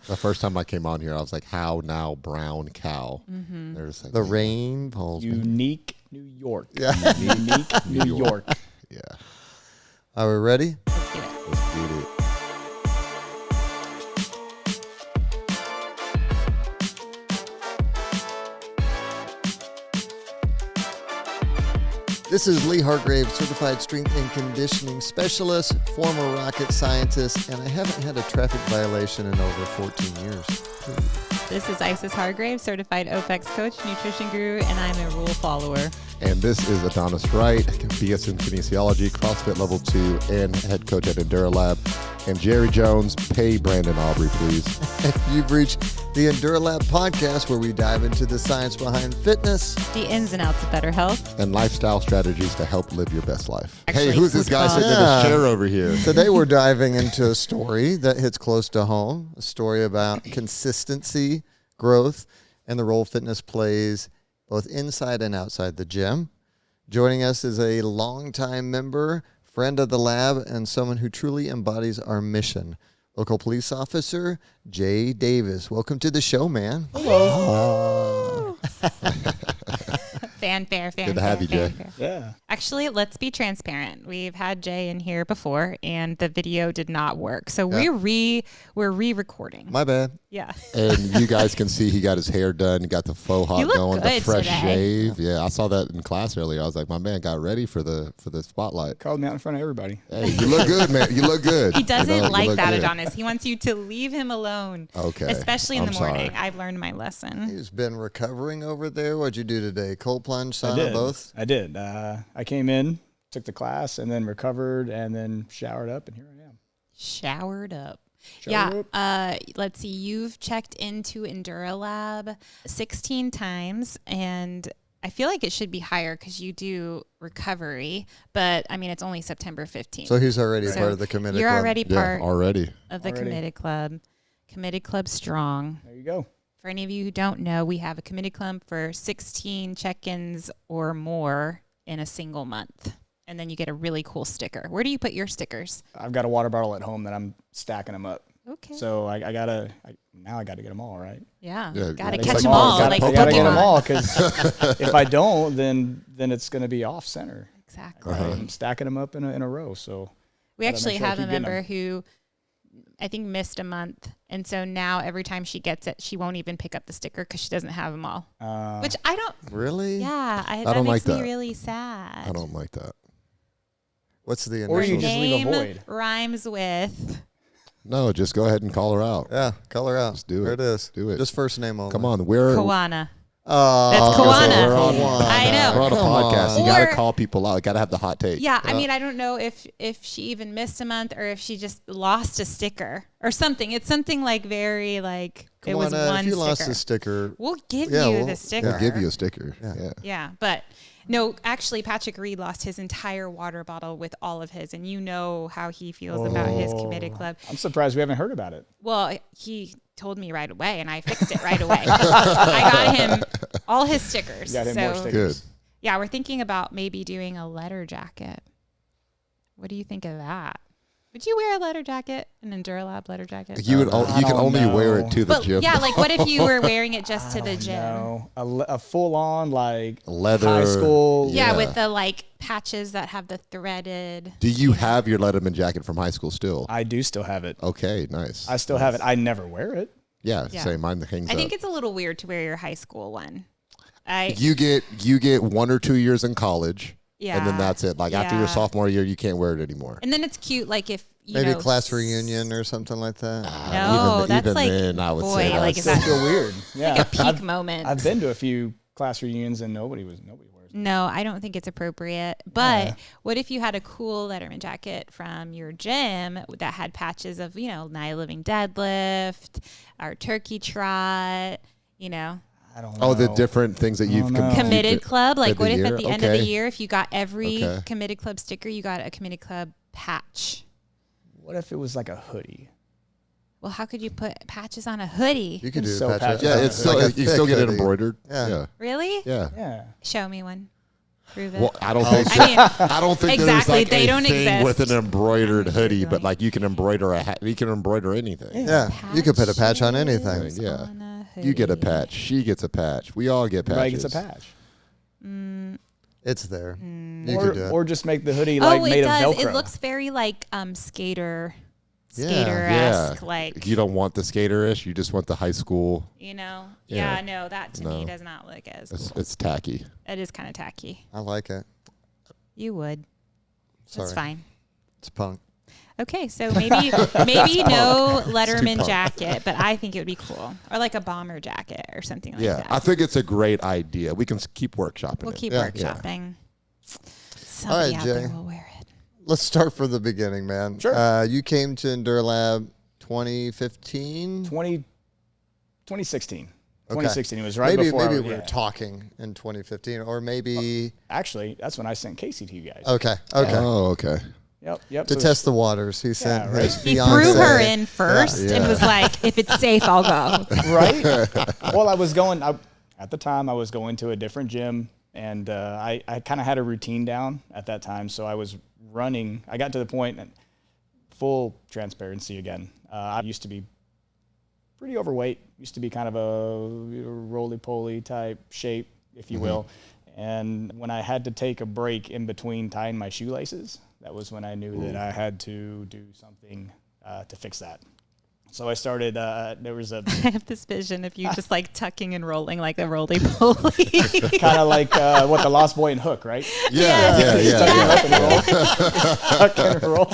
The first time I came on here, I was like, how now, brown cow? Mm-hmm. There's like, The rain falls. Unique New York. Yeah. Unique New York. Yeah. Are we ready? Let's do it. Let's get it. This is Lee Hargrave, certified strength and conditioning specialist, former rocket scientist, and I haven't had a traffic violation in over 14 years. This is Isis Hargrave, certified OPEX coach, nutrition guru, and I'm a rule follower. And this is Adonys Wright, BS in kinesiology, CrossFit Level 2, and head coach at enduraLAB. And Jerry Jones, pay Brandon Aubrey, please. You've reached the enduraLAB podcast, where we dive into the science behind fitness, The ins and outs of better health. And lifestyle strategies to help live your best life. Actually, Hey, who's this guy football. sitting in Yeah. his chair over here? Today we're diving into a story that hits close to home, a story about consistency, growth, and the role fitness plays both inside and outside the gym. Joining us is a longtime member, friend of the lab, and someone who truly embodies our mission. Local police officer, Jay Davis. Welcome to the show, man. Hello. Fanfare. Good to have you, Jay. Yeah. Actually, let's be transparent. We've had Jay in here before, and the video did not work. So we're re-recording. My bad. Yeah. And you guys can see he got his hair done, got the faux hot You look going, the good fresh today. shave. Yeah, I saw that in class earlier. I was like, my man got ready for the spotlight. Called me out in front of everybody. Hey, you look good, man. You look good. He doesn't You like look that, good. Adonis. He wants you to leave him alone. Okay. Especially in I'm the morning. sorry. I've learned my lesson. He's been recovering over there. What'd you do today? Cold plunge, sauna, both? I did. I came in, took the class, and then recovered, and then showered up, and here I am. Showered up. Showered Yeah. Let's see. You've checked into enduraLAB 16 times, and I feel like it should be higher because you do recovery, but I mean, it's only September 15th. So he's already So part of the committed You're club. already Yeah, part already. of the Already. committed club. Committed club strong. There you go. For any of you who don't know, we have a committed club for 16 check-ins or more in a single month. And then you get a really cool sticker. Where do you put your stickers? I've got a water bottle at home that I'm stacking them up. Okay. So I gotta get them all, right? Yeah. Yeah, Gotta it's catch like them all- all. gotta Like I gotta get them Pokemon. all, because if I don't, then it's gonna be off center. Exactly. I'm stacking them up in a row. So We Gotta actually make sure I have a keep getting member 'em. who I think missed a month. And so now every time she gets it, she won't even pick up the sticker because she doesn't have them all. Which I don't, Really? yeah, that don't makes like me that. really sad. I don't like that. What's the Or you initials? just leave a Name void. rhymes with, No, just go ahead and call her out. Yeah, color out. Just do There it. it is. Do it. Just first name only. Come on, we're Koana. Oh, That's Koana. We're on, I know. We're on a Come podcast. on. You got to Or- call people out. You got to have the hot take. Yeah, I mean, I don't know if she even missed a month or if she just lost a sticker or something. It's something like very like it was Koana, one if you sticker. lost a sticker, We'll give Yeah, you we'll- the sticker. We'll give you a sticker. Yeah. Yeah. Yeah, but no, actually, Patrick Reed lost his entire water bottle with all of his, and you know how he feels about his committed club. I'm surprised we haven't heard about it. Well, he told me right away, and I fixed it right away. I got him all his stickers. You got him so more stickers. Good. yeah, we're thinking about maybe doing a letter jacket. What do you think of that? Would you wear a letter jacket, an enduraLAB letter jacket? You would. I You can don't only wear know. it to the But gym. yeah, like what if you were wearing it just to the gym? No, a full on like Leather. high school. Yeah, Yeah. with the like patches that have the threaded. Do you have your Letterman jacket from high school still? I do still have it. Okay, nice. I still have it. I never wear it. Yeah, Yeah. same. Mine hangs I up. think it's a little weird to wear your high school one. You get 1 or 2 years in college, Yeah. and then that's it. Like after your Yeah. sophomore year, you can't wear it anymore. And then it's cute, like if you maybe know, class reunion or something like that. No, even, that's even like then, I would boy, say like that's is Still that feel weird. Yeah, like a peak moment? I've been to a few class reunions and nobody wears it. No, I don't think it's appropriate. But Yeah. what if you had a cool Letterman jacket from your gym that had patches of, Night Living Deadlift, our Turkey Trot, I don't know. Oh, the different things that you've no. Committed Club. Like, the what if year? at the end of the Okay. year, if you got every Okay. Committed Club sticker, you got a Committed Club patch? What if it was like a hoodie? Well, how could you put patches on a hoodie? You could do So a patch. patches. Yeah, Yeah, it's still like a you still thick get it hoodie. embroidered. Yeah. Yeah. Really? Yeah. Yeah. Show me one. Prove it. Well, I don't think. I mean, I don't think exactly, there's like they a don't thing with exist. an embroidered hoodie, but Right. like you can embroider you can embroider anything. Yeah, you could put a patch on anything. Patches Yeah. on a You get a hoodie. patch. She gets a patch. We all get Everybody patches. gets a patch. It's there. Mm. You could do it. Or just make the hoodie like Oh, made it of does. Velcro. It looks very like skater, Yeah. skater-esque. Yeah. Like, You don't want the skaterish. You just want the high school. you know. Yeah. Yeah, no, that to me does not look as It's, cool. it's tacky. It is kind of tacky. I like it. You would. That's Sorry. fine. It's punk. Okay, so maybe no Letterman punk. jacket, but I think it would be cool, or like a bomber jacket or something like Yeah, that. I think it's a great idea. We can keep workshopping We'll it. keep Yeah. workshopping. Somebody out Jay. there will wear it. Let's start from the beginning, man. Sure. You came to enduraLAB 2015. 2016. Okay. 2016. It was right maybe before. we yeah. were talking in 2015, or maybe. Actually, that's when I sent Casey to you guys. Okay. Oh, okay. Yep. To So test the waters, he sent right. his He fiance. threw her in first Yeah. and was like, "If it's safe, I'll go." right? Well, at the time, I was going to a different gym, and I kind of had a routine down at that time. So I was running. I got to the point, and full transparency again. I used to be pretty overweight, used to be kind of a roly-poly type shape, if you will. And when I had to take a break in between tying my shoelaces, that was when I knew that I had to do something to fix that. So I started, there was a I have this vision of you just like tucking and rolling like a roly poly. kind of like what the Lost Boy and Hook, right? Yeah. Tuck and roll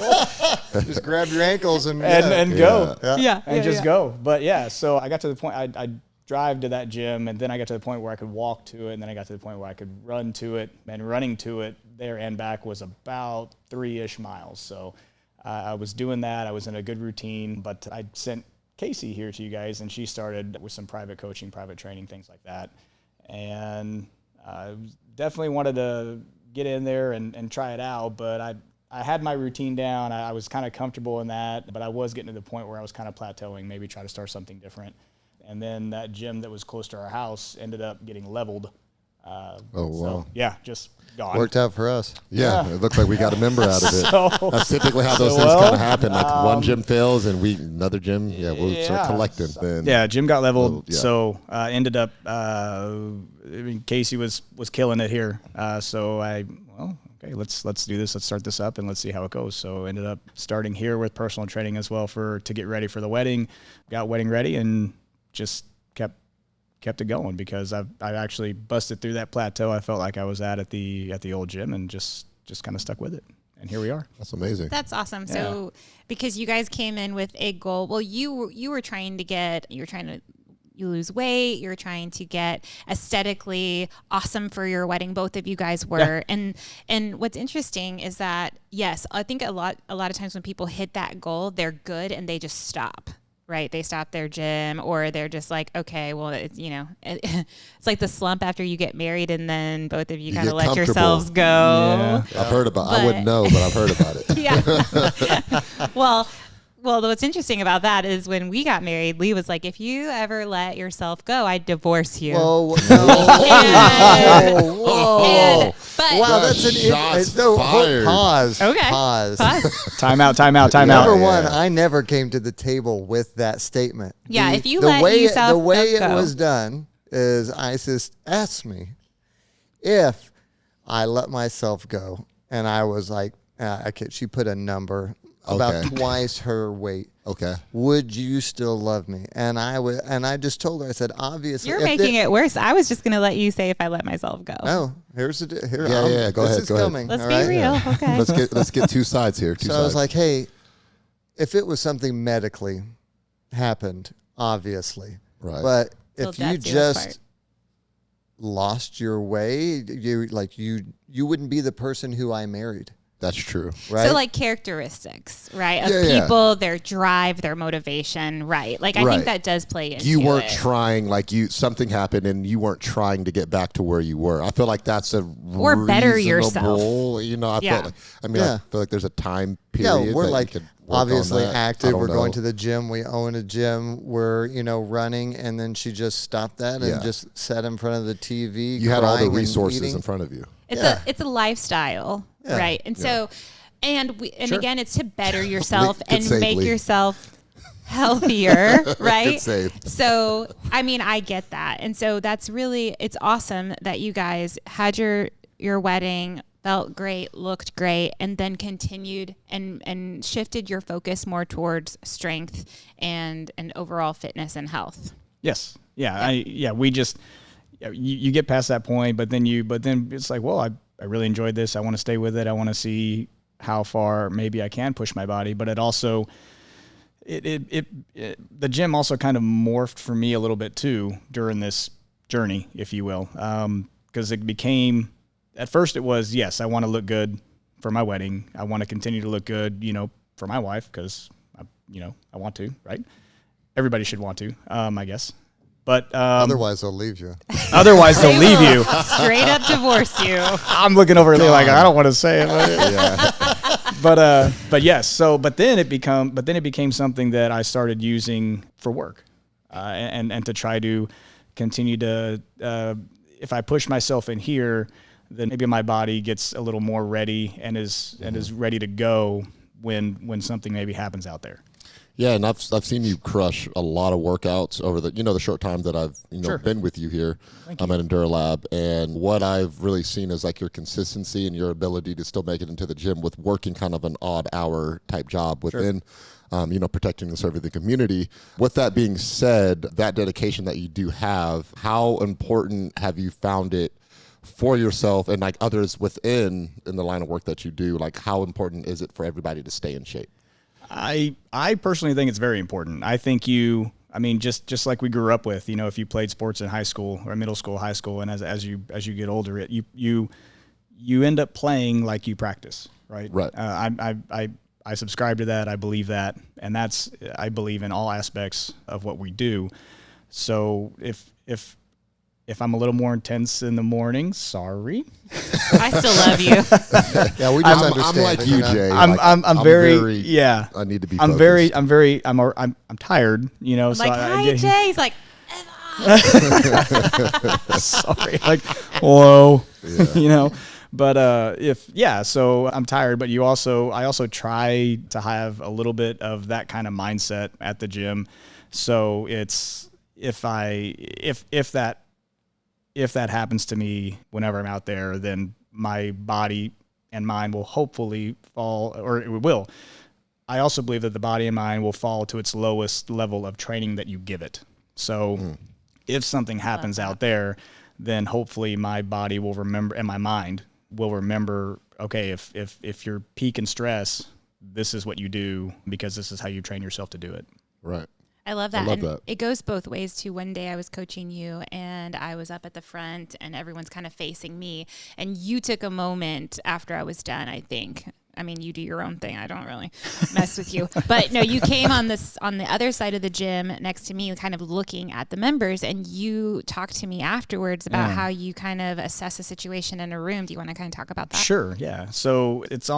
Just grab your ankles and and go. Yeah, And just go. But yeah, so I got to the point, I'd drive to that gym, and then I got to the point where I could walk to it, and then I got to the point where I could run to it, and running to it there and back was about 3-ish miles. So I was doing that. I was in a good routine, but I sent Casey here to you guys, and she started with some private coaching, private training, things like that. And definitely wanted to get in there and try it out, but I had my routine down. I was kind of comfortable in that, but I was getting to the point where I was kind of plateauing, maybe try to start something different. And then that gym that was close to our house ended up getting leveled. Oh, wow. Yeah, just gone. Worked out for us. Yeah, it looks like we got a member out of it. So- That's typically how those so, things well, kind of happen. Like one gym fails and another gym, we'll start Yeah. collecting. Then Yeah, gym got leveled, Oh, yeah. so ended up. Casey was killing it here, so okay, let's do this. Let's start this up and let's see how it goes. So ended up starting here with personal training as well to get ready for the wedding. Got wedding ready and just kept it going because I actually busted through that plateau I felt like I was at the old gym and just kind of stuck with it. And here we are. that's amazing. That's awesome. So because you guys came in with a goal, well, you were trying to lose weight, you're trying to get aesthetically awesome for your wedding. Both of you guys were. Yeah. And what's interesting is that, yes, I think a lot of times when people hit that goal, they're good and they just stop. Right. They stop their gym or they're just like, okay, well, it's it's like the slump after you get married and then both of you kind of get let comfortable. yourselves go. Yeah. I've heard about. I But- wouldn't know, but I've heard about it. Yeah. Well, what's interesting about that is when we got married, Lee was like, if you ever let yourself go, I'd divorce you. Whoa, And- whoa. but Wow, that's an Shots no, fired. pause. Okay. Pause. Time out. Number Yeah. one, I never came to the table with that statement. Yeah, if you let yourself the way go. it was done is Isis asked me if I let myself go, and I was like, she put a number about Okay. twice her weight. Okay. Would you still love me? And I just told her, I said, obviously. You're making it worse. I was just going to let you say if I let myself go. No, here's the here. Yeah, go this ahead, is go ahead. coming. Let's all be right? real. Okay. Let's get two sides here. Two So sides. I was like, hey, if it was something medically happened, obviously, right. but Till if you death do us part. just lost your way, you wouldn't be the person who I married. That's true. Right? So like characteristics, right? Of Yeah, people, their drive, their motivation, right? Like I Right. think that does play into You weren't it. trying, like something happened and you weren't trying to get back to where you were. I feel like that's a Or better reasonable, yourself. I felt like, I feel like there's a time period. Yeah, we're that like you could work obviously on that. I active. don't We're going know. to the gym. We own a gym. We're, running. And then she just stopped that and Yeah. just sat in front of the TV. You had all the crying and resources eating. in front of you. It's a lifestyle, Yeah. right? And so, and Sure. again, it's to better yourself Good and save, make Lee. yourself healthier, right? Good save. So, I mean, I get that, and so that's really it's awesome that you guys had your wedding, felt great, looked great, and then continued and shifted your focus more towards strength and overall fitness and health. Yes. Yeah. We just, you get past that point, but then it's like, well, I really enjoyed this. I want to stay with it. I want to see how far maybe I can push my body, but it also, the gym also kind of morphed for me a little bit too during this journey, if you will. Cause it became, at first it was, yes, I want to look good for my wedding. I want to continue to look good, for my wife. Cause I want to, right? Everybody should want to, I guess. But Otherwise, they'll leave you. otherwise they'll leave you. Straight up divorce you. I'm looking over at Lee like I don't want to say it. Yeah. But yes. So, but then it became something that I started using for work, and to try to continue to, if I push myself in here, then maybe my body gets a little more ready and is ready to go when something maybe happens out there. Yeah, and I've seen you crush a lot of workouts over the short time that I've Sure. been with you here. Thank I'm you. at enduraLAB, and what I've really seen is like your consistency and your ability to still make it into the gym with working kind of an odd hour type job within, protecting and serving the community. With that being said, that dedication that you do have, how important have you found it for yourself and like others in the line of work that you do? Like, how important is it for everybody to stay in shape? I personally think it's very important. I think just like we grew up with, if you played sports in high school or middle school, high school, and as you get older, you end up playing like you practice, right? Right. I subscribe to that. I believe that, and I believe in all aspects of what we do. So if I'm a little more intense in the morning, sorry. I still love you. Yeah, we just I'm understand. like that you, you're not- Jay. I'm very yeah. I need to be. I'm focused. I'm tired, So Like, hi, Jay. He's like, sorry, like, whoa, Yeah. But so I'm tired, but I also try to have a little bit of that kind of mindset at the gym. So it's, if that happens to me whenever I'm out there, then my body and mind will hopefully fall, or it will. I also believe that the body and mind will fall to its lowest level of training that you give it. So if something happens out there, then hopefully my body will remember and my mind will remember, okay, if you're peak in stress, this is what you do because this is how you train yourself to do it. Right. I love that. I love And that. it goes both ways too. One day I was coaching you and I was up at the front and everyone's kind of facing me. And you took a moment after I was done, I think. I mean, you do your own thing. I don't really mess with you. But no, you came on the other side of the gym next to me, kind of looking at the members, and you talked to me afterwards about how you kind of assess a situation in a room. Do you want to kind of talk about that? Sure, yeah. So it's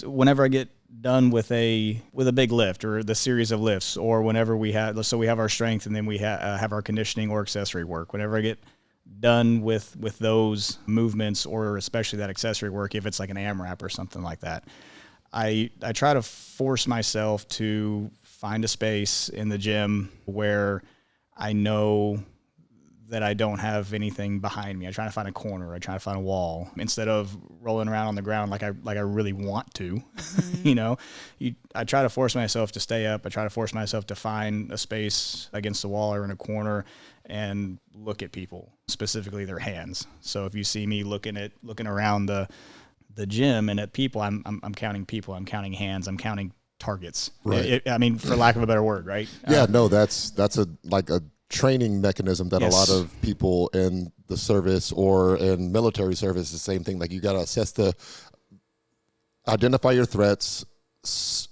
whenever I get done with a big lift or the series of lifts, or whenever we have our strength and then we have our conditioning or accessory work. Whenever I get done with those movements, or especially that accessory work, if it's like an AMRAP or something like that, I try to force myself to find a space in the gym where I know that I don't have anything behind me. I try to find a corner. I try to find a wall instead of rolling around on the ground like I really want to. I try to force myself to stay up. I try to force myself to find a space against the wall or in a corner and look at people, specifically their hands. So if you see me looking around the gym and at people, I'm counting people. I'm counting hands. I'm counting targets. Right. For lack of a better word, right? Yeah, no, that's a training mechanism that Yes. a lot of people in the service or in military service, the same thing. Like, you got to assess identify your threats,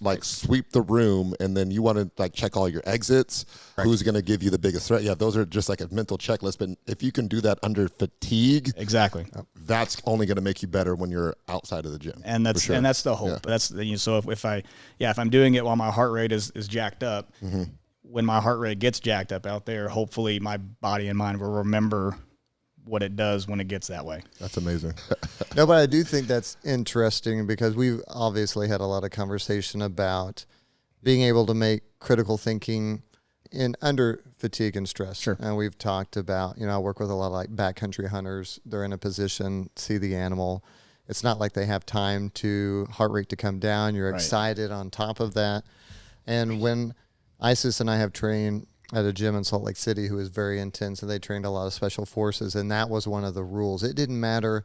like sweep the room, and then you want to like check all your exits. Right. Who's going to give you the biggest threat? Yeah, those are just like a mental checklist. But if you can do that under fatigue, exactly, that's only going to make you better when you're outside of the gym. And that's sure. and that's the hope. Yeah. That's so if I'm doing it while my heart rate is jacked up, when my heart rate gets jacked up out there, hopefully my body and mind will remember what it does when it gets that way. That's amazing. No, but I do think that's interesting because we've obviously had a lot of conversation about being able to make critical thinking in under fatigue and stress. Sure. And we've talked about, I work with a lot of like backcountry hunters. They're in a position, see the animal. It's not like they have time to heart rate to come down. You're excited on top of that. And when Isis and I have trained at a gym in Salt Lake City who is very intense, and they trained a lot of special forces, and that was one of the rules. It didn't matter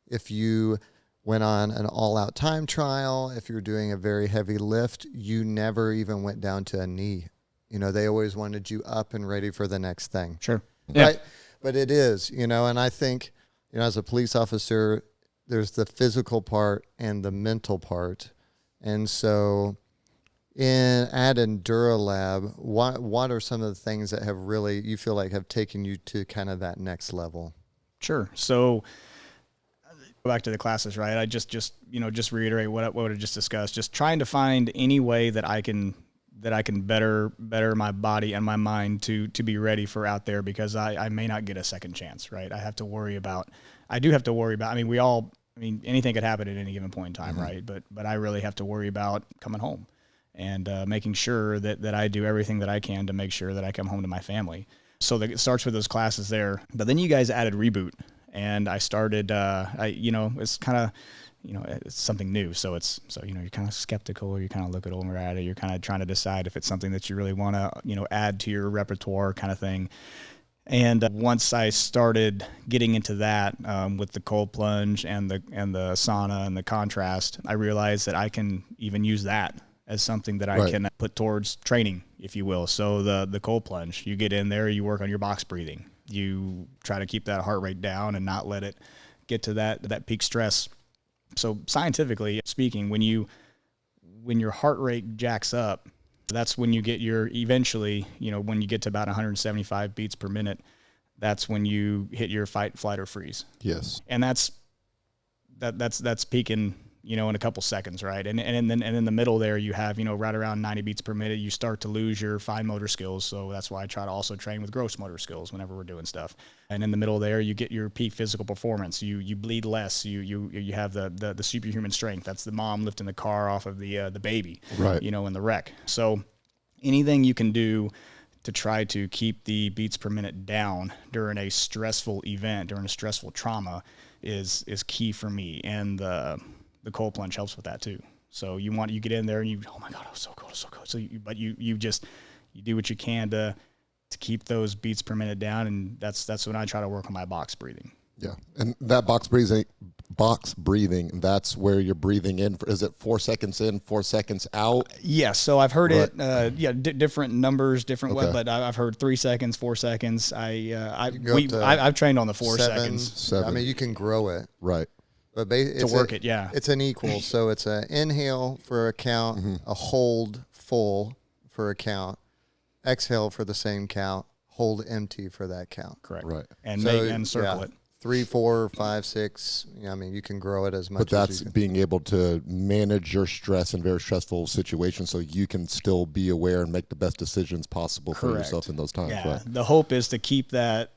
if you went on an all-out time trial, if you're doing a very heavy lift, you never even went down to a knee. They always wanted you up and ready for the next thing. Sure. Yeah. Right? But it is, and I think, as a police officer, there's the physical part and the mental part. And so at enduraLAB, what are some of the things that have really, you feel like have taken you to kind of that next level? Sure. So go back to the classes, right? I just reiterate what I just discussed, just trying to find any way that I can better my body and my mind to be ready for out there, because I may not get a second chance, right? I do have to worry about, anything could happen at any given point in time, right? But I really have to worry about coming home and making sure that I do everything that I can to make sure that I come home to my family. So it starts with those classes there. But then you guys added Reboot, and I started, it's kind of, it's something new. So you're kind of skeptical, or you kind of look over at it. You're kind of trying to decide if it's something that you really want to, add to your repertoire kind of thing. And once I started getting into that with the cold plunge and the sauna and the contrast, I realized that I can even use that as something that I can put towards training, if you will. So the cold plunge, you get in there, you work on your box breathing. You try to keep that heart rate down and not let it get to that peak stress. So scientifically speaking, when your heart rate jacks up, that's when you get eventually, when you get to about 175 beats per minute, that's when you hit your fight, flight, or freeze. Yes. And that's peaking, in a couple seconds, right? And then in the middle there, you have, right around 90 beats per minute, you start to lose your fine motor skills. So that's why I try to also train with gross motor skills whenever we're doing stuff. And in the middle there, you get your peak physical performance. You bleed less. You have the superhuman strength. That's the mom lifting the car off of the baby, right? In the wreck. So anything you can do to try to keep the beats per minute down during a stressful event, during a stressful trauma, is key for me. And the cold plunge helps with that too. So you get in there and oh my God, it was so cold, so cold. So you do what you can to keep those beats per minute down, and that's when I try to work on my box breathing. Yeah, and that box breathing, that's where you're breathing in. Is it 4 seconds in, 4 seconds out? Yeah, so I've heard it. Different numbers, different way, but I've heard 3 seconds, 4 seconds. I've trained on the 4 seconds. 7. I mean, you can grow it, right? But it's an equal. So it's an inhale for a count, a hold full for a count, exhale for the same count, hold empty for that count. Correct. Right. And circle it. 3, 4, 5, 6. you can grow it as much. But that's being able to manage your stress in very stressful situations, so you can still be aware and make the best decisions possible for yourself in those times. Yeah. Right. The hope is to keep that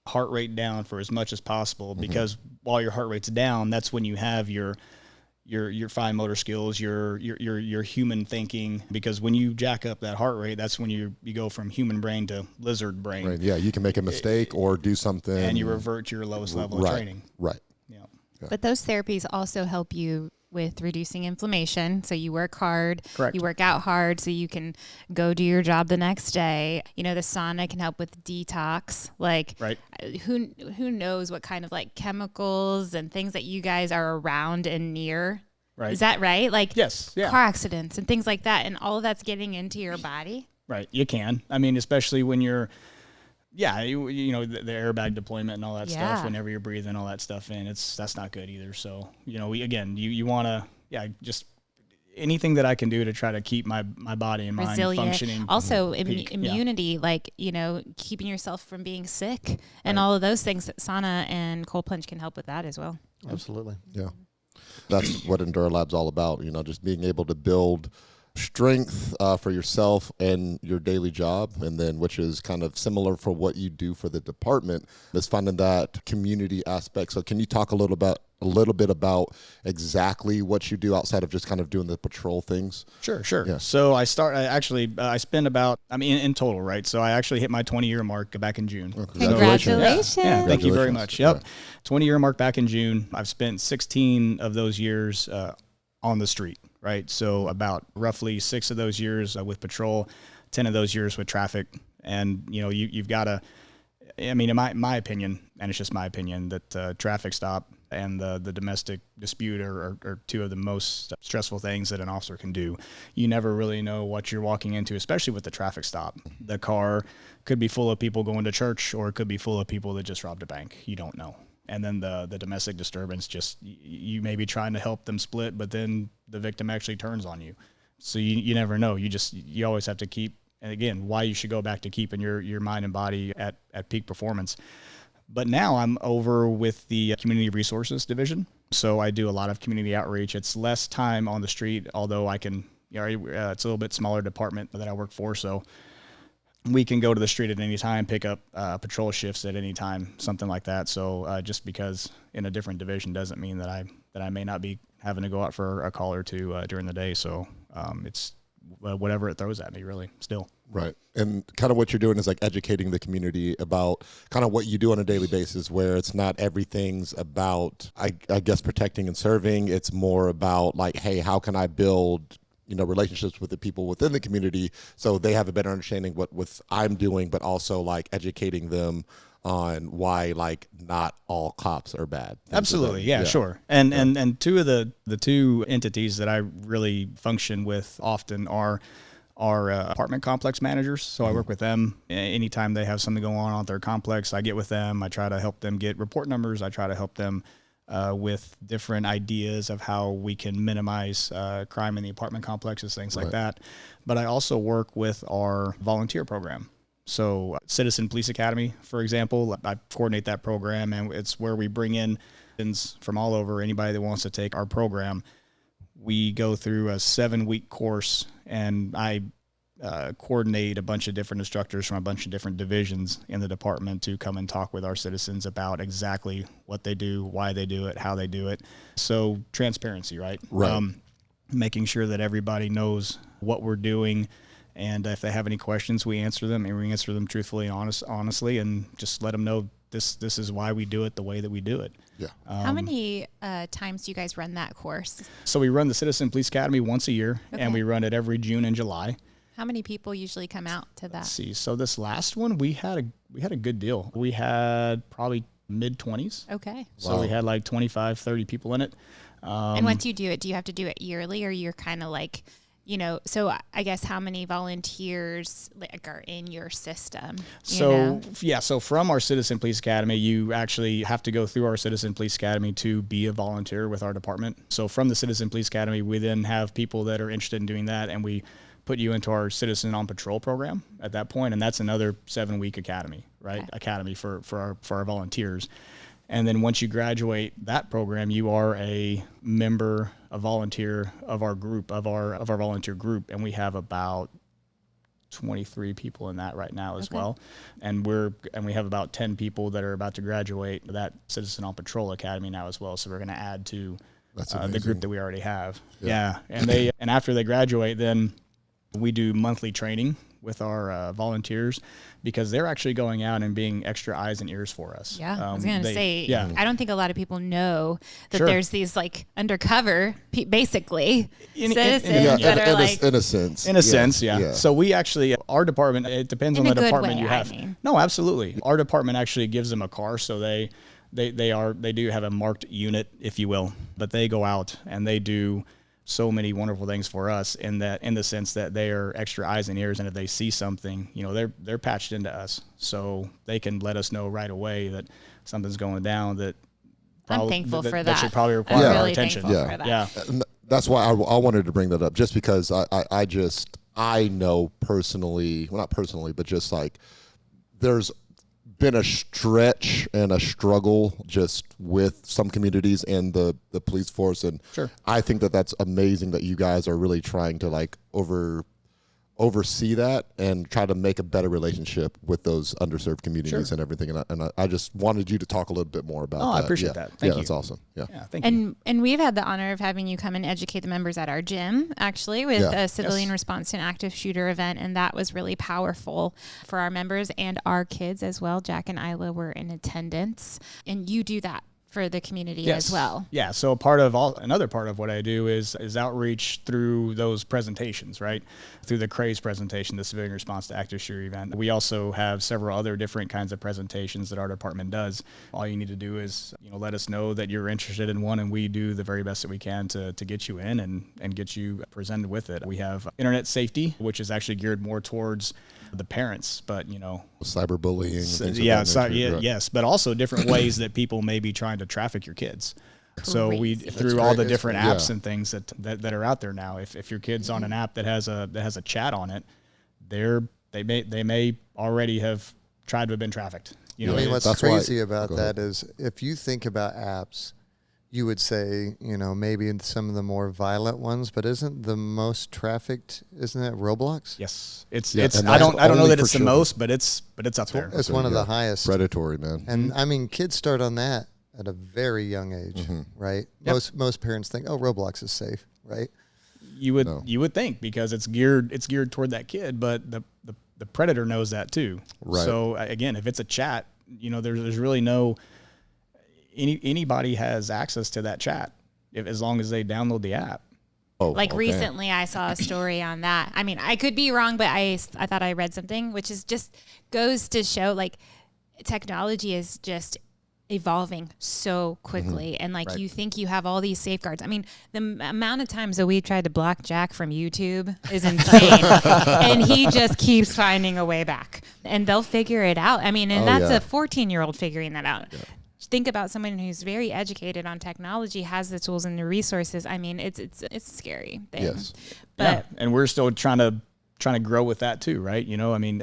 heart rate down for as much as possible, because while your heart rate's down, that's when you have your fine motor skills, your human thinking, because when you jack up that heart rate, that's when you go from human brain to lizard brain. Right. Yeah, you can make a mistake or do something, and you revert to your lowest level of training. Right. Yeah. But those therapies also help you with reducing inflammation. So you work hard, Correct. You work out hard so you can go do your job the next day. The sauna can help with detox. Like, right. Who knows what kind of like chemicals and things that you guys are around and near. Right. Is that right? Like, yes, yeah. Car accidents and things like that, and all of that's getting into your body. Right. You can. Especially when you're, the airbag deployment and all that stuff, whenever you're breathing all that stuff in, that's not good either. So, you want to just anything that I can do to try to keep my body and mind Resilient. functioning. Also, peak. immunity, like, keeping yourself from being sick and all of those things. That sauna and cold plunge can help with that as well. Absolutely. Yeah. That's what enduraLAB's all about, just being able to build strength for yourself and your daily job, and then which is kind of similar for what you do for the department, is finding that community aspect. So can you talk a little bit about exactly what you do outside of just kind of doing the patrol things? Sure. Yeah. So I spend about, in total, right? So I actually hit my 20-year mark back in June. Oh, Congratulations. Yeah, thank you very Congratulations. much. Yep. Yeah. 20-year mark back in June. I've spent 16 of those years on the street, right? So about roughly 6 of those years with patrol, 10 of those years with traffic. And, you've got to, in my opinion, and it's just my opinion, that traffic stop and the domestic dispute are two of the most stressful things that an officer can do. You never really know what you're walking into, especially with the traffic stop. The car could be full of people going to church, or it could be full of people that just robbed a bank. You don't know. And then the domestic disturbance, just you may be trying to help them split, but then the victim actually turns on you. So you never know. You always have to keep, and again, why you should go back to keeping your mind and body at peak performance. But now I'm over with the Community Resources Division. So I do a lot of community outreach. It's less time on the street, although I can, it's a little bit smaller department that I work for. So we can go to the street at any time, pick up patrol shifts at any time, something like that. So just because in a different division doesn't mean that I may not be having to go out for a call or two during the day. So it's whatever it throws at me, really, still. Right. And kind of what you're doing is like educating the community about kind of what you do on a daily basis, where it's not everything's about, I guess, protecting and serving. It's more about like, hey, how can I build relationships with the people within the community so they have a better understanding what I'm doing, but also like educating them on why like not all cops are bad. Absolutely. Yeah, sure. And two of the two entities that I really function with often are apartment complex managers. So I work with them anytime they have something going on at their complex. I get with them. I try to help them get report numbers. I try to help them with different ideas of how we can minimize crime in the apartment complexes, things like that. But I also work with our volunteer program. So Citizen Police Academy, for example, I coordinate that program, and it's where we bring in from all over, anybody that wants to take our program. We go through a 7-week course, and I coordinate a bunch of different instructors from a bunch of different divisions in the department to come and talk with our citizens about exactly what they do, why they do it, how they do it. So transparency, right? Making sure that everybody knows what we're doing. And if they have any questions, we answer them, and we answer them truthfully and honestly, and just let them know this is why we do it the way that we do it. Yeah. How many times do you guys run that course? So we run the Citizen Police Academy once a year, and we run it every June and July. How many people usually come out to that? Let's see. So this last one, we had a good deal. We had probably mid-20s. Okay. So we had like 25, 30 people in it. And once you do it, do you have to do it yearly, or you're kind of like, so I guess how many volunteers are in your system? So from our Citizen Police Academy, you actually have to go through our Citizen Police Academy to be a volunteer with our department. So from the Citizen Police Academy, we then have people that are interested in doing that, and we put you into our Citizen on Patrol program at that point, and that's another 7-week academy, right? Okay. Academy for our volunteers. And then once you graduate that program, you are a member, a volunteer of our group, of our volunteer group, and we have about 23 people in that right now as well. And we have about 10 people that are about to graduate that Citizen on Patrol Academy now as well. So we're going to add to the group that we already have. Yeah. And after they graduate, then we do monthly training with our volunteers, because they're actually going out and being extra eyes and ears for us. Yeah, I was going to say, I don't think a lot of people know that there's these like undercover, basically, citizens that are like... In a sense. In a sense, yeah. So we actually, our department, it depends on the department you have. No, absolutely. Our department actually gives them a car, so they do have a marked unit, if you will, but they go out and they do so many wonderful things for us in the sense that they are extra eyes and ears, and if they see something, they're patched into us, so they can let us know right away that something's going down that I'm thankful for that. That should probably require our attention. For that. And That's why I wanted to bring that up, just because I know personally, well, not personally, but just like there's been a stretch and a struggle just with some communities and the police force. And Sure. I think that's amazing that you guys are really trying to like oversee that and try to make a better relationship with those underserved communities and everything. And I just wanted you to talk a little bit more about that. I appreciate that. Thank you. That's awesome. Yeah. Thank you. And we've had the honor of having you come and educate the members at our gym, actually, with a civilian response to an active shooter event. And that was really powerful for our members and our kids as well. Jack and Isla were in attendance. And you do that for the community as well. Yeah. So another part of what I do is outreach through those presentations, right? Through the CRAZE presentation, the Civilian Response to Active Shooter event. We also have several other different kinds of presentations that our department does. All you need to do is, let us know that you're interested in one, and we do the very best that we can to get you in and get you presented with it. We have internet safety, which is actually geared more towards the parents, but cyberbullying. And yes, but also different ways that people may be trying to traffic your kids. Crazy. So through all the different apps and things that are out there now. If your kid's on an app that has a chat on it, they may already have tried to have been trafficked. What's crazy about that is if you think about apps, you would say, maybe in some of the more violent ones, but isn't the most trafficked, isn't it Roblox? Yes. I don't know that it's the most, but it's up there. It's one of the highest. Predatory, man. And I mean, kids start on that at a very young age, right? Yep. Most parents think, Roblox is safe, right? You would think, because it's geared toward that kid, but the predator knows that too. Right. So again, if it's a chat, there's really no anybody has access to that chat as long as they download the app. Recently I saw a story on that. I mean, I could be wrong, but I thought I read something, which is just goes to show technology is just evolving so quickly. And you think you have all these safeguards. I mean, the amount of times that we tried to block Jack from YouTube is insane. And he just keeps finding a way back, and they'll figure it out. I mean, and that's a 14-year-old figuring that out. Yeah. Think about someone who's very educated on technology, has the tools and the resources. I mean, it's a scary thing. Yes. But and we're still trying to grow with that too, right? I mean,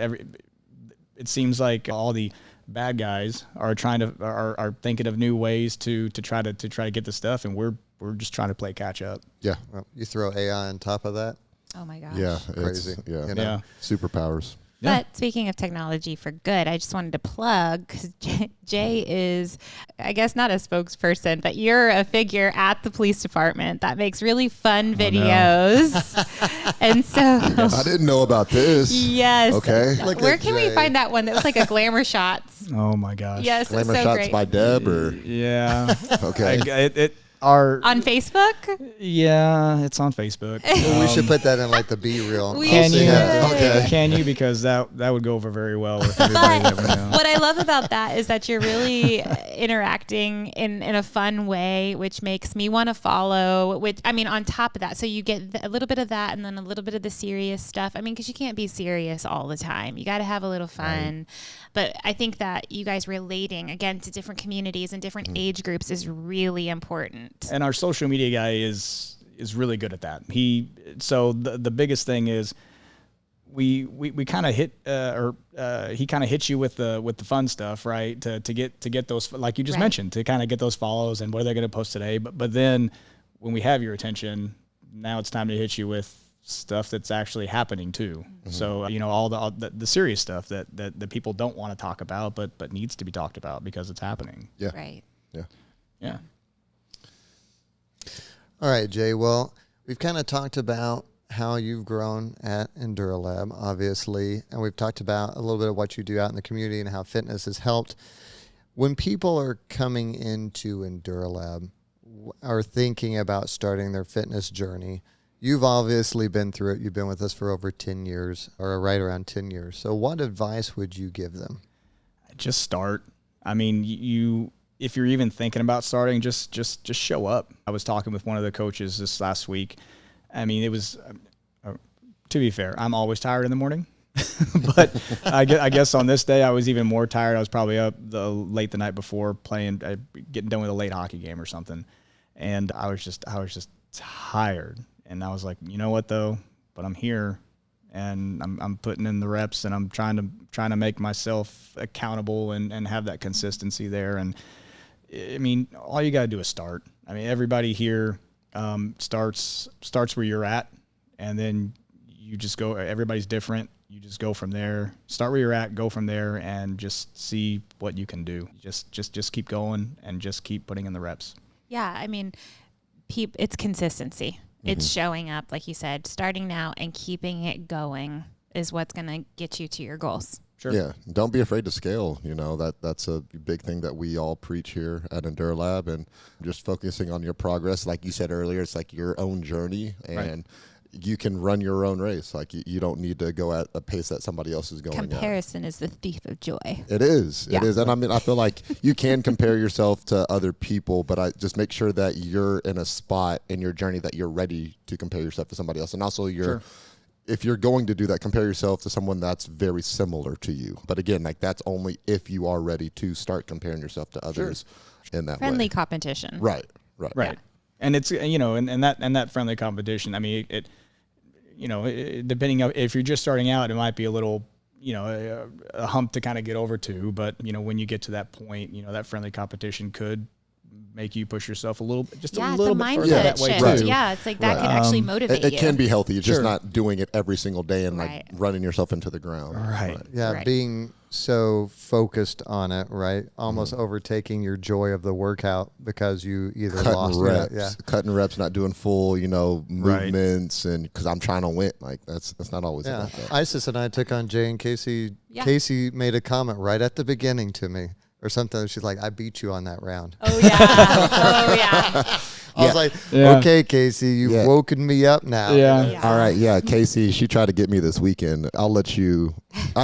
it seems like all the bad guys are thinking of new ways to try to get the stuff, and we're just trying to play catch up. Yeah. Well, you throw AI on top of that. Oh my gosh. Yeah. Crazy. Yeah. Superpowers. Yeah. But speaking of technology for good, I just wanted to plug, because Jay is, I guess, not a spokesperson, but you're a figure at the police department that makes really fun videos. And so I didn't know about this. Yes. Okay. Where can we find that one that was like a glamour shots? Oh my gosh. Yes. Glamour so shots great. by Deb, or yeah. Okay. On Facebook? Yeah, it's on Facebook. We should put that in the B-reel. Can you? Okay. Can you? Because that would go over very well with everybody that we know. What I love about that is that you're really interacting in a fun way, which makes me want to follow, on top of that. So you get a little bit of that and then a little bit of the serious stuff. I mean, because you can't be serious all the time. You got to have a little fun. Right. But I think that you guys relating, again, to different communities and different age groups is really important. And our social media guy is really good at that. So the biggest thing is we kind of hit he kind of hits you with the fun stuff, right? To get those, like you just mentioned, to kind of get those follows and what are they going to post today. But then when we have your attention, now it's time to hit you with stuff that's actually happening too. Mm-hmm. So all the serious stuff that people don't want to talk about, but needs to be talked about because it's happening. Yeah. Right. Yeah. All right, Jay. Well, we've kind of talked about how you've grown at enduraLAB, obviously, and we've talked about a little bit of what you do out in the community and how fitness has helped. When people are coming into enduraLAB or thinking about starting their fitness journey, you've obviously been through it. You've been with us for over 10 years, or right around 10 years. So what advice would you give them? Just start. I mean, if you're even thinking about starting, just show up. I was talking with one of the coaches this last week. I mean, it was, to be fair, I'm always tired in the morning. But I guess on this day I was even more tired. I was probably up late the night before getting done with a late hockey game or something. And I was just tired. And I was like, you know what though? But I'm here, and I'm putting in the reps, and I'm trying to make myself accountable and have that consistency there. And I mean, all you got to do is start. I mean, everybody here starts where you're at, and then you just go. Everybody's different. You just go from there. Start where you're at, go from there, and just see what you can do. Just keep going and just keep putting in the reps. Yeah, I mean, it's consistency. It's showing up, like you said, starting now and keeping it going is what's going to get you to your goals. Sure. Yeah, don't be afraid to scale. You know, that's a big thing that we all preach here at enduraLAB, and just focusing on your progress. Like you said earlier, it's like your own journey, and you can run your own race. Like you don't need to go at a pace that somebody else is going Comparison is the thief of joy. It is. Yeah. It is. And I mean, I feel like you can compare yourself to other people, but I just make sure that you're in a spot in your journey that you're ready to compare yourself to somebody else. And also if you're going to do that, compare yourself to someone that's very similar to you. But again, like that's only if you are ready to start comparing yourself to others in that Friendly way. competition. Right. Yeah. And it's, you know, and that friendly competition, I mean, it you know, depending on if you're just starting out, it might be a little, you know, a hump to kind of get over to. But, you know, when you get to that point, you know, that friendly competition could make you push yourself a little bit further that way shift. too. Yeah, it's like that could actually motivate you. It can be healthy. You're just not doing it every single day and like running yourself into the ground. Right. Yeah, being so focused on it, right? Almost overtaking your joy of the workout because you either lost reps, cutting reps, not doing full, you know, movements, and because I'm trying to win. Like that's not always about that. Isis and I took on Jay and Casey. Yeah. Casey made a comment right at the beginning to me or something. She's like, "I beat you on that round." Oh yeah. Oh yeah. I was like, okay, Casey, you've woken me up now. Yeah. All right. Yeah. Casey, she tried to get me this weekend. I'll let you.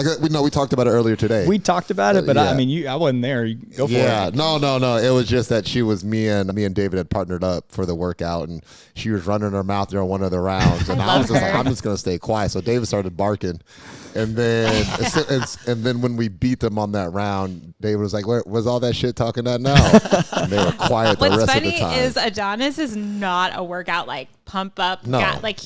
We talked about it earlier today. We talked about it, but I mean, I wasn't there. Go for it. Yeah. No. It was just that me and David had partnered up for the workout, and she was running her mouth during one of the rounds, and I was just like, I'm just gonna stay quiet. So David started barking. And then, and then when we beat them on that round, David was like, "Where was all that shit talking at now?" And they were quiet the rest of the time. What's funny is Adonys is not a workout like pump up guy. Like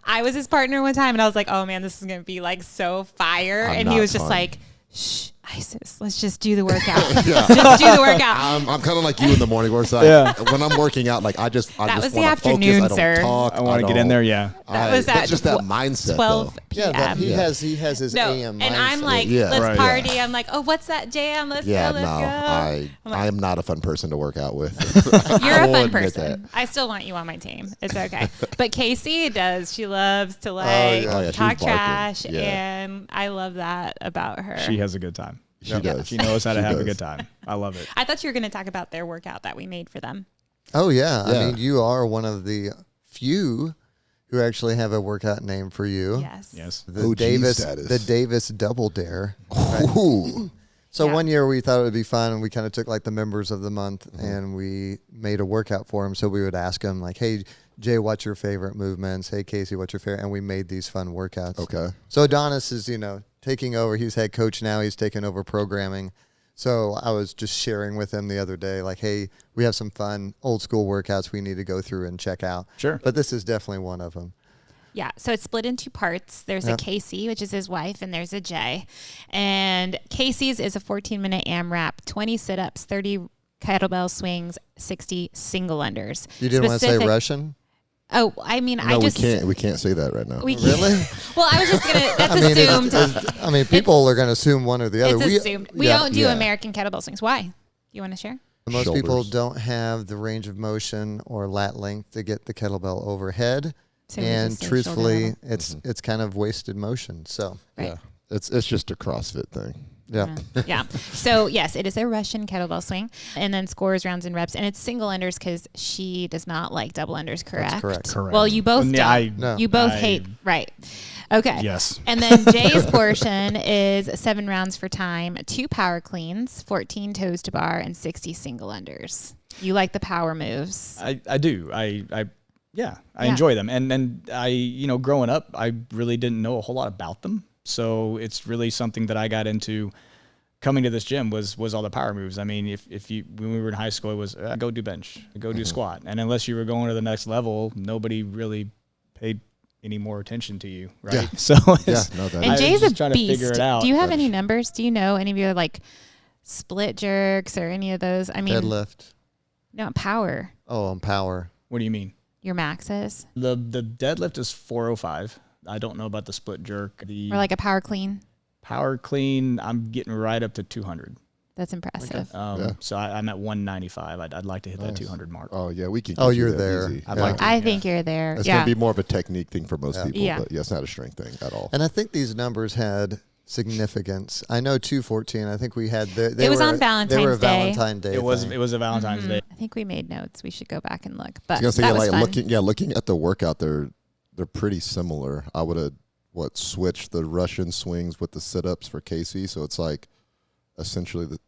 I was his partner one time, and I was like, "Oh man, this is gonna be like so fire," and he was just like, "Shh, Isis, let's just do the workout. Just do the workout." I'm kind of like you in the morning, where it's like when I'm working out, like I just was just the want to focus. I afternoon, don't talk. I want to get in there. Yeah. That was at just that mindset. 12 p.m. Yeah, he has his AM mindset. And I'm like, let's party. I'm like, oh, what's that jam? Let's go. I am not a fun person to work out with. You're a fun person. I still want you on my team. It's okay. But Casey does. She loves to talk trash, and I love that about her. She has a good time. She does. She knows how to have a good time. I love it. I thought you were going to talk about their workout that we made for them. Oh yeah. I mean, you are one of the few who actually have a workout name for you. Yes. The Davis DoubleDare. Right? So one year we thought it would be fun, and we kind of took like the members of the month and we made a workout for them. So we would ask them like, "Hey, Jay, what's your favorite movements? Hey, Casey, what's your favorite?" And we made these fun workouts. Okay. So Adonys is, taking over. He's head coach now. He's taken over programming. So I was just sharing with him the other day, like, hey, we have some fun old school workouts we need to go through and check out. Sure. But this is definitely one of them. Yeah, so it's split in two parts. There's a Casey, which is his wife, and there's a Jay. And Casey's is a 14-minute AMRAP, 20 sit-ups, 30 kettlebell swings, 60 single unders. You didn't want to say Russian? Oh, I mean, no, we can't say that right now. Really? Well, I was just going to, that's assumed. People are going to assume one or the other. It's assumed. We don't do American kettlebell swings. Why? You want to share? Most people don't have the range of motion or lat length to get the kettlebell overhead. So and truthfully, it's kind of wasted motion. So it's just a CrossFit thing. Yeah. So yes, it is a Russian kettlebell swing, and then scores, rounds, and reps, and it's single unders because she does not like double unders. Correct. That's correct. Well, you both don't. You both hate. Right. Okay. Yes. And then Jay's portion is 7 rounds for time, 2 power cleans, 14 toes to bar, and 60 single unders. You like the power moves? I do. I enjoy them, and I growing up, I really didn't know a whole lot about them. So it's really something that I got into coming to this gym was all the power moves. I mean, if you, when we were in high school, it was go do bench, go do squat. And unless you were going to the next level, nobody really paid any more attention to you, right? Yeah. So and Jay's a beast. Figure it out. Do you have any numbers? Do you know any of your like split jerks or any of those? I mean, Deadlift. No, power. Oh, on power. What do you mean? Your maxes. The deadlift is 405. I don't know about the split jerk. Or like a power clean. Power clean, I'm getting right up to 200. That's impressive. So I'm at 195. I'd like to hit that 200 mark. Oh yeah, we can. Oh, you're there. Easy. I'd like to. I think you're there. It's yeah. gonna be more of a technique thing for most people, Yeah. but yeah, it's not a strength thing at all. And I think these numbers had significance. I know 214. I think we had. It was on Valentine's They were a Day. Valentine's Day. It was thing. a Valentine's Day. I think we made notes. We should go back and look. But I was that gonna was say, fun. looking at the workout, they're pretty similar. I would have switched the Russian swings with the sit-ups for Casey, so it's like essentially the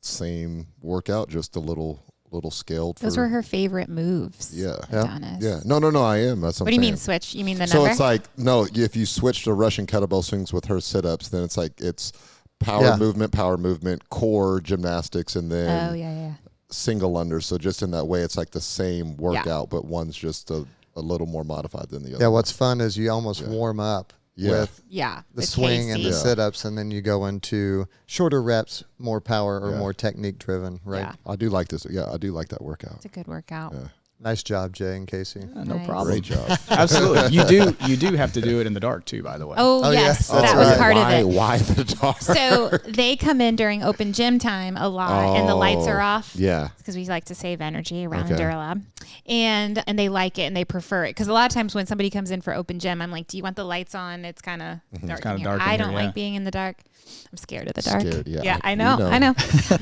same workout, just a little scaled. Those were her favorite moves. Yeah. Adonis. Yeah. No, I am. That's What do you mean switch? You mean the so number? it's like, no, if you switch to Russian kettlebell swings with her sit-ups, then it's like it's power movement, core gymnastics, and then single under. So just in that way, it's like the same workout, but one's just a little more modified than the other. Yeah, what's fun is you almost warm up with the swing and the Casey. sit-ups, and then you go into shorter reps, more power or more technique driven, right? Yeah. I do like this. Yeah, I do like that workout. It's a good workout. Yeah. Nice job, Jay and Casey. No Nice. problem. Great job. Absolutely. You do have to do it in the dark too, by the way. Oh, yes, yes. that's That was right. part of it. Why the dark? So they come in during open gym time a lot, and the lights are off. Yeah. Because we like to save energy around Okay. enduraLAB, and they like it and they prefer it. Because a lot of times when somebody comes in for open gym, I'm like, "Do you want the lights on? It's kind of dark kinda in here. dark in I here, don't yeah. like being in the dark. I'm scared of the dark. Scared, yeah. I You know, know. I know.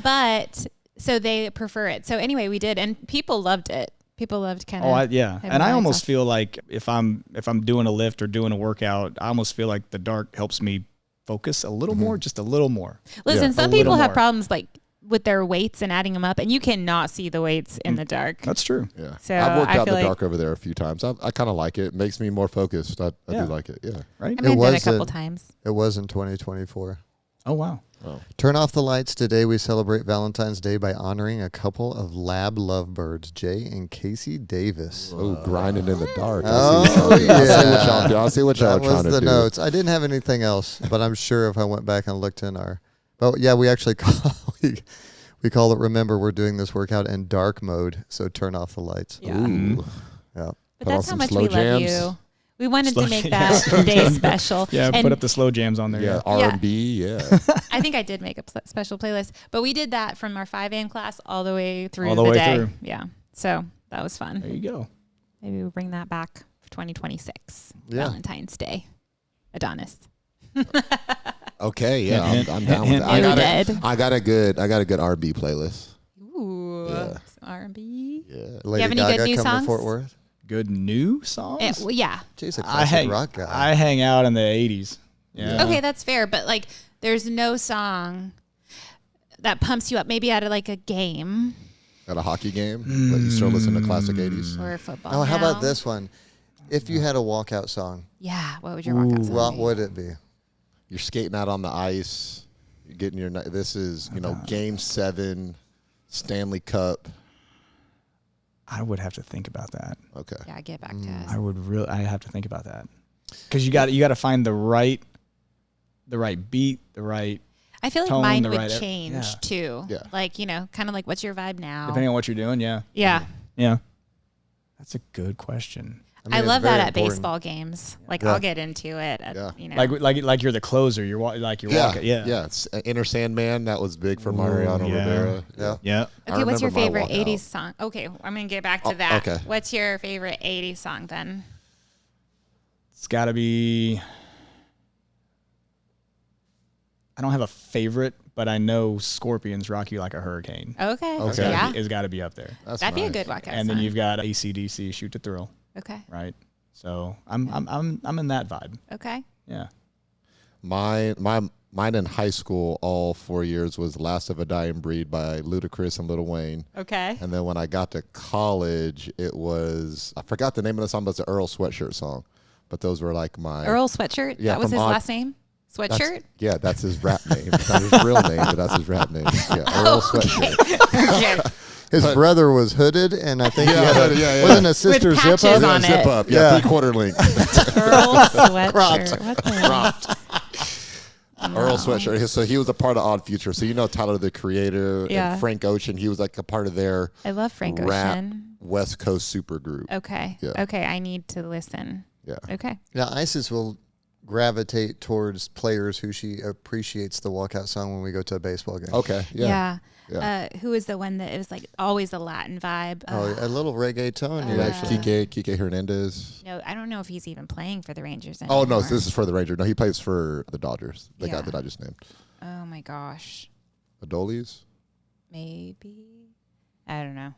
But so they prefer it. So anyway, we did, and people loved it. People loved kind of. And I almost feel like if I'm doing a lift or doing a workout, I almost feel like the dark helps me focus a little more, just a little more. Listen, Yeah. some A people little have more. problems like with their weights and adding them up, and you cannot see the weights in the dark. That's true. Yeah. So I've worked I out in feel the like- dark over there a few times. I kind of like it. It makes me more focused. I Yeah. do like it. Yeah. Right? I mean, done it a was couple times. It was in 2024. Oh, wow. Turn off the lights. Today we celebrate Valentine's Day by honoring a couple of lab lovebirds, Jay and Casey Davis. Oh, grinding in the dark. Oh, I see what yeah. y'all do. I see what y'all That are trying was to the do. notes. I didn't have anything else, but I'm sure if I went back and looked in our, but yeah, we actually we call it. Remember, we're doing this workout in dark mode, so turn off the lights. Yeah. Ooh. Yeah. But Put on that's how some much slow we jams. love you. We wanted Slow to make jams. that day special. Yeah, and put up the slow jams on there. Yeah, R&B, yeah. I think I did make a special playlist, but we did that from our 5 a.m. class all the way through All the the way day. through. Yeah. So that was There fun. you go. Maybe we'll bring that back for 2026. Yeah. Valentine's Day. Adonis. Okay, yeah, Hint, I'm down with hint, that. You're dead. I got a good R&B playlist. Ooh. Yeah. Some R&B. Yeah. Lady have any Gaga good new coming songs? to Fort Worth. Good new songs? Well, yeah. Jay's a I classic hang, rock guy. I hang out in the 80s. Yeah. Okay, that's fair. But like, there's no song that pumps you up. Maybe out of like a game At a hockey game, but you still listen to classic 80s. or football. Oh, how now. about this one? If you had a walkout song, Yeah. What would your walkout song what be? would it be? You're skating out on the ice. You're getting your. This is Game 7, Stanley Cup. I would have to think about that. Okay. Yeah, get back to us. I have to think about that. Because you got to find the right beat, the right, I feel like tone, mine the would right- change yeah. too. Yeah. Like, kind of like, what's your vibe now? depending on what you're doing. Yeah. Yeah. Yeah. That's a good question. I it's love that very at important. baseball games. Like, Yeah. I'll get into it. At, Yeah. Like you're the closer. You're walking. Yeah. Yeah. Yeah. It's Inner Sandman. That was big for Mariano yeah. Rivera. Yeah. Yeah. I Okay, what's your remember my favorite walkout. 80s song? Okay, I'm going to get back to Oh, that. okay. What's your favorite 80s song then? It's got to be. I don't have a favorite, but I know Scorpions "Rock You Like a Hurricane." Okay. Okay. Yeah. It's got to be up there. That's That'd be a nice. good walkout And then song. you've got AC/DC "Shoot to Thrill," Okay. right? So I'm in that vibe. Okay. Yeah. Mine in high school, all 4 years, was "Last of a Dying Breed" by Ludacris and Lil Wayne. Okay. And then when I got to college, it was, I forgot the name of the song, but it's an Earl Sweatshirt song. But those were like my Earl Sweatshirt? Yeah, that was from his Odd- last name? Sweatshirt? Yeah, that's his rap name. It's not his real name, but that's his rap name. Yeah, Earl Sweatshirt. Okay. His brother was hooded, and I think he had wasn't a sister With zip patches up. on Zip it. up. Yeah, 3/4 length. Earl sweatshirt. What the Earl Sweatshirt. So he was a part of Odd Future. So you know Tyler, the Creator, Yeah. and Frank Ocean. He was like a part of their I love Frank rap Ocean. West Coast super group. Okay. Yeah. Okay, I need to listen. Yeah. Okay. Now, Isis will gravitate towards players who she appreciates the walkout song when we go to a baseball game. Okay. Yeah. Yeah. Who is the one that it was like always a Latin vibe? Oh, a little reggaeton, you Yeah, actually. Kike Hernandez. No, I don't know if he's even playing for the Rangers Oh anymore. no, this is for the Ranger. No, he plays for the Dodgers. The guy Yeah. that I just named. Oh my gosh. Adonys. Maybe. I don't know.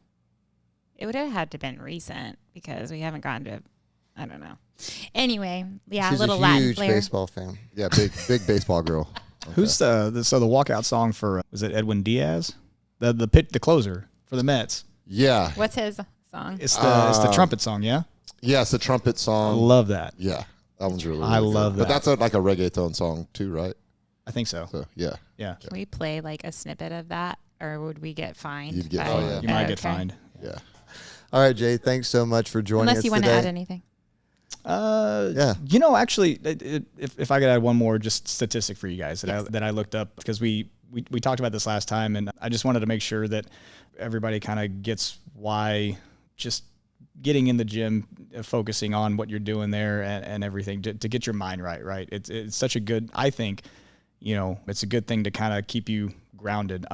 It would have had to been recent because we haven't gotten to, I don't know. Anyway, yeah, She's little a Latin huge flair. baseball fan. Yeah, big baseball girl. Okay. Who's the walkout song for? Was it Edwin Diaz, the closer for the Mets? Yeah. What's his song? It's the trumpet song. Yeah, Yeah, it's a trumpet I song. love that. Yeah. That one's really, I really love good. that. But that's like a reggaeton song too, right? I think so. So yeah. Yeah, Can we play like a snippet of that, or would we get fined? You'd get by- fined. you might get Okay. fined. Yeah. All right, Jay, thanks so much for joining Unless us you want to today. add anything. Yeah. You know, actually, if I could add one more just statistic for you guys that I looked up, because we talked about this last time, and I just wanted to make sure that everybody kind of gets why just getting in the gym, focusing on what you're doing there and everything to get your mind right. It's such a good, I think, it's a good thing to kind of keep you grounded.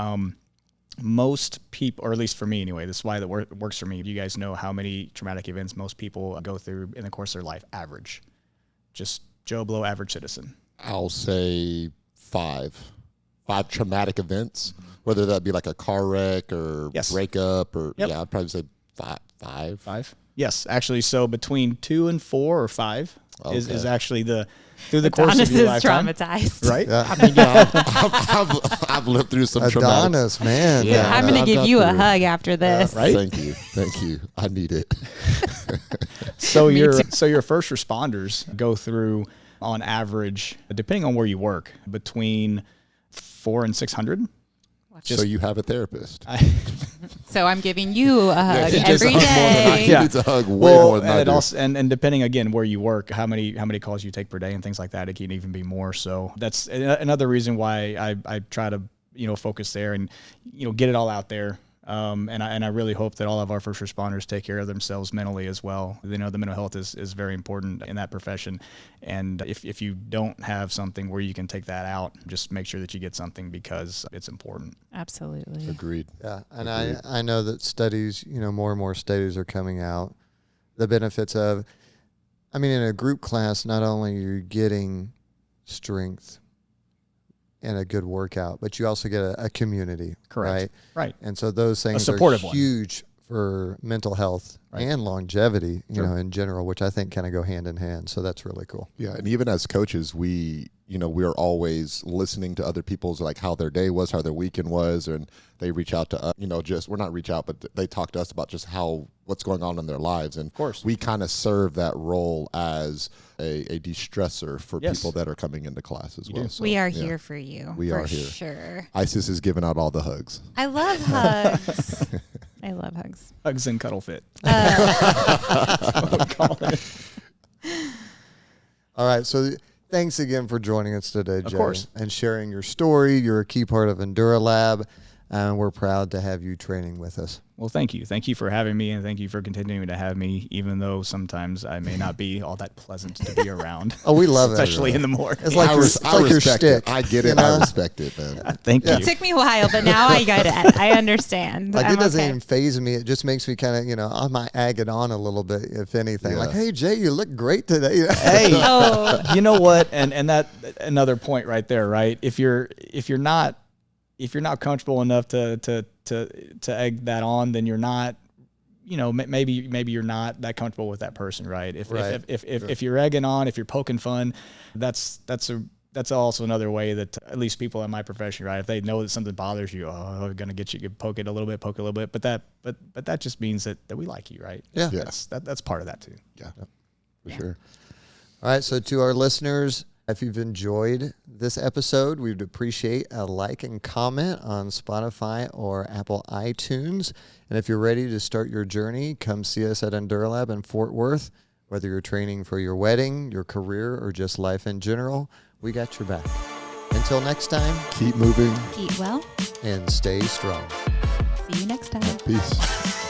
Most people, or at least for me anyway, this is why that works for me. You guys know how many traumatic events most people go through in the course of their life, average. Just Joe Blow, average citizen. I'll say 5 traumatic events, whether that be like a car wreck or Yes. breakup or Yep. yeah, I'd probably say 5. 5? Yes, actually, so between 2 and 4 or 5 is Okay. actually through the course Adonis of your is lifetime. traumatized. Right? Yeah. I've lived through some traumatic. Adonis, man. Yeah. I'm going to I've give got you a through. hug after this. Right? Thank you. I need it. So Me your too. first responders go through, on average, depending on where you work, between 400 and 600. So you have a therapist. So I'm giving you a hug he just every hugged more than I- day. He Yeah. needs a hug way more than and I it do. also, and depending again where you work, how many calls you take per day and things like that, it can even be more. So that's another reason why I try to focus there and get it all out there. And I really hope that all of our first responders take care of themselves mentally as well. The mental health is very important in that profession. And if you don't have something where you can take that out, just make sure that you get something because it's important. Absolutely. Agreed. Yeah, and Agreed. I know that studies, more and more studies are coming out. The benefits of, in a group class, not only are you getting strength and a good workout, but you also get a community, Correct. Right. And so those things are supportive one. huge for mental health Right. and longevity, Sure. in general, which I think kind of go hand in hand. So that's really cool. Yeah, and even as coaches, we're always listening to other people's like how their day was, how their weekend was, and they reach out to us. We're not reach out, but they talk to us about just what's going on in their lives, and Of course. we kind of serve that role as a de-stressor for Yes. people that are coming into class as well. do. So, We are yeah. here for you. We for are here. Sure. Isis is giving out all the hugs. I love hugs. I love hugs. Hugs and cuddle fit. All right. So thanks again for joining us today, Jay. course. And sharing your story. You're a key part of enduraLAB, and we're proud to have you training with us. Well, thank you. Thank you for having me, and thank you for continuing to have me, even though sometimes I may not be all that pleasant to be around. Oh, we love it. Especially in the morning. It's like I your, res- it's I like your respect shtick. it. I get it. you know? I respect it, man. Thank It you. took me a while, but now I got it. I understand. Like I'm it doesn't okay. even faze me. It just makes me kind of, I might ag it on a little bit, if anything. Yeah. Like, hey, Jay, you look great today. Hey, Oh, you know what? And that another point right there, right? If you're not comfortable enough to egg that on, then you're not. Maybe you're not that comfortable with that person, right? If you're egging on, if you're poking fun, that's also another way that at least people in my profession, right? If they know that something bothers you, I'm gonna get you poke it a little bit, but that just means that we like you, right? Yeah. Yeah. That's part of that too. Yeah, for sure. All right. So to our listeners, If you've enjoyed this episode, we'd appreciate a like and comment on Spotify or Apple iTunes. And if you're ready to start your journey, come see us at enduraLAB in Fort Worth. Whether you're training for your wedding, your career, or just life in general, we got your back. Until next time, Keep moving. Eat well. and stay strong. See you next time. Peace.